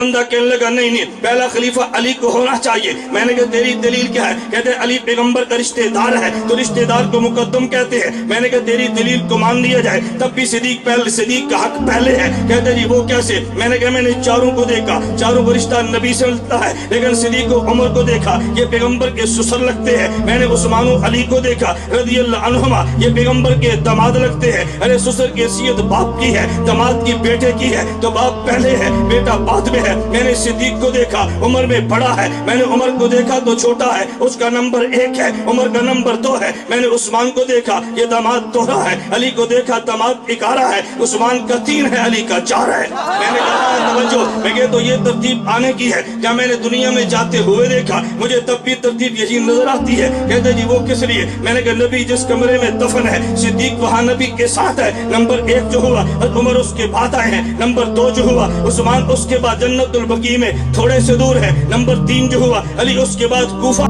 بندہ کہنے لگا نہیں پہلا خلیفہ علی کو ہونا چاہیے. میں نے کہا تیری دلیل کیا ہے؟ کہتے ہیں علی پیغمبر کا رشتہ دار ہے تو رشتہ دار کو مقدم کہتے ہیں. میں نے کہا تیری دلیل کو مان لیا جائے تب بھی صدیق کا حق پہلے ہے. کہتے جی وہ کیسے؟ میں نے کہا میں نے چاروں کو دیکھا، چاروں کو رشتہ نبی سے ملتا ہے، لیکن صدیق و عمر کو دیکھا یہ پیغمبر کے سسر لگتے ہیں. میں نے عثمان و علی کو دیکھا رضی اللہ عنہما یہ پیغمبر کے داماد لگتے ہیں. ارے سسر کی حیثیت باپ کی ہے، داماد کی بیٹے کی ہے تو باپ پہلے ہے بیٹا بعد میں ہے. میں نے صدیق کو دیکھا عمر میں بڑا ہے، میں نے عمر کو دیکھا تو چھوٹا ہے، اس کا نمبر 1 ہے، عمر کا نمبر 2 ہے. میں نے عثمان کو دیکھا یہ داماد دوہرا ہے، علی کو دیکھا داماد 11 ہے، عثمان کا 3 ہے، علی کا 4 ہے. میں نے کہا توجہ، میں کہ تو یہ ترتیب آنے کی ہے. کیا میں نے دنیا میں جاتے ہوئے دیکھا؟ مجھے تب بھی ترتیب یہی نظر آتی ہے. کہتے جی وہ کس لیے؟ میں نے کہا نبی جس کمرے میں دفن ہے صدیق وہاں نبی کے ساتھ ہے. نمبر 1 جو ہوا عمر اس کے بعد آئے ہیں. نمبر 2 جو ہوا عثمان اس کے بعد جنت البقیع میں تھوڑے سے دور ہے. نمبر 3 جو ہوا علی اس کے بعد کوفہ